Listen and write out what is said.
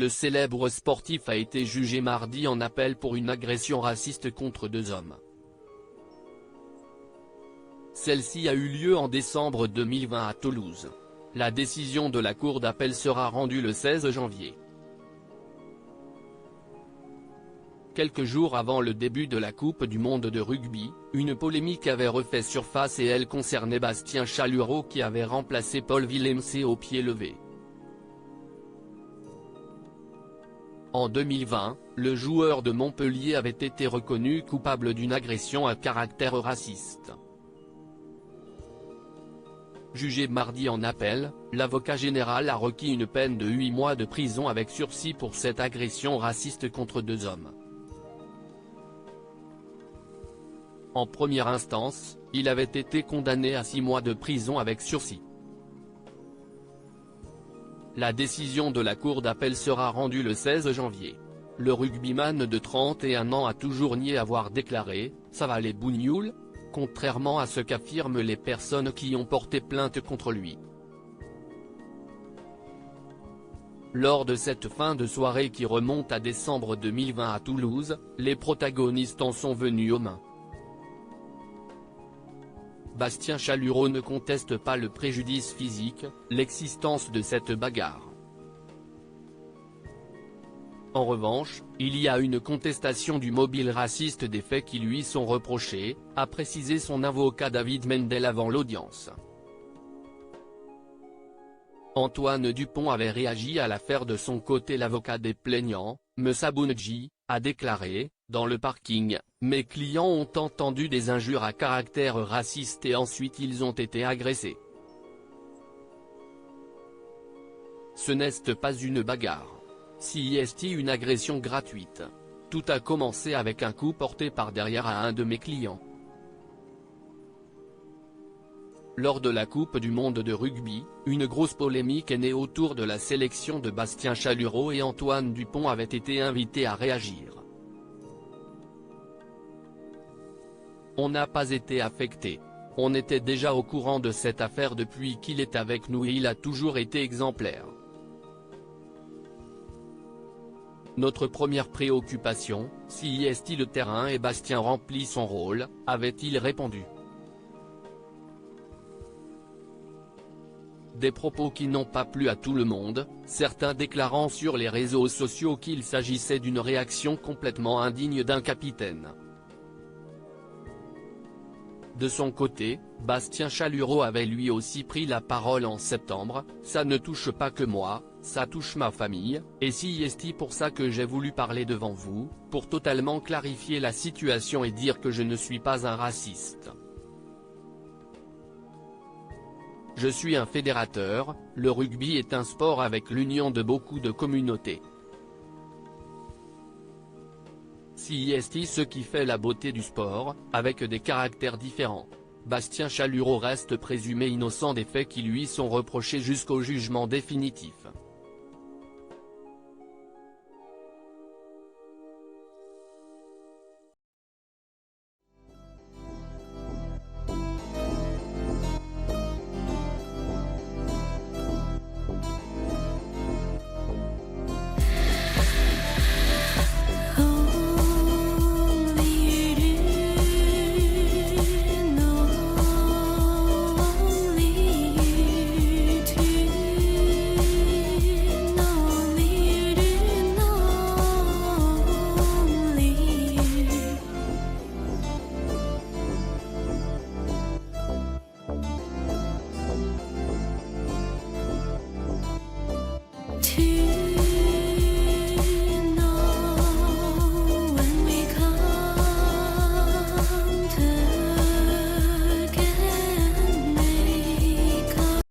Le célèbre sportif a été jugé mardi en appel pour une agression raciste contre 2 hommes. Celle-ci a eu lieu en décembre 2020 à Toulouse. La décision de la cour d'appel sera rendue le 16 janvier. Quelques jours avant le début de la Coupe du monde de rugby, une polémique avait refait surface et elle concernait Bastien Chalureau qui avait remplacé Paul Villemc au pied levé. En 2020, le joueur de Montpellier avait été reconnu coupable d'une agression à caractère raciste. Jugé mardi en appel, l'avocat général a requis une peine de 8 mois de prison avec sursis pour cette agression raciste contre 2 hommes. En première instance, il avait été condamné à 6 mois de prison avec sursis. La décision de la cour d'appel sera rendue le 16 janvier. Le rugbyman de 31 ans a toujours nié avoir déclaré « ça va les bougnoules », contrairement à ce qu'affirment les personnes qui ont porté plainte contre lui. Lors de cette fin de soirée qui remonte à décembre 2020 à Toulouse, les protagonistes en sont venus aux mains. Bastien Chalureau ne conteste pas le préjudice physique, l'existence de cette bagarre. En revanche, il y a une contestation du mobile raciste des faits qui lui sont reprochés, a précisé son avocat David Mendel avant l'audience. Antoine Dupont avait réagi à l'affaire de son côté. L'avocat des plaignants, Moussa Bounedji, a déclaré « Dans le parking, mes clients ont entendu des injures à caractère raciste et ensuite ils ont été agressés. Ce n'est pas une bagarre. C'est une agression gratuite. Tout a commencé avec un coup porté par derrière à un de mes clients. » Lors de la Coupe du monde de rugby, une grosse polémique est née autour de la sélection de Bastien Chalureau et Antoine Dupont avait été invité à réagir. On n'a pas été affecté. On était déjà au courant de cette affaire depuis qu'il est avec nous et il a toujours été exemplaire. Notre première préoccupation, si est le terrain et Bastien remplit son rôle, avait-il répondu. Des propos qui n'ont pas plu à tout le monde, certains déclarant sur les réseaux sociaux qu'il s'agissait d'une réaction complètement indigne d'un capitaine. De son côté, Bastien Chalureau avait lui aussi pris la parole en septembre « Ça ne touche pas que moi, ça touche ma famille, et c'est pour ça que j'ai voulu parler devant vous, pour totalement clarifier la situation et dire que je ne suis pas un raciste. Je suis un fédérateur, le rugby est un sport avec l'union de beaucoup de communautés. C'est ce qui fait la beauté du sport, avec des caractères différents. Bastien Chalureau reste présumé innocent des faits qui lui sont reprochés jusqu'au jugement définitif.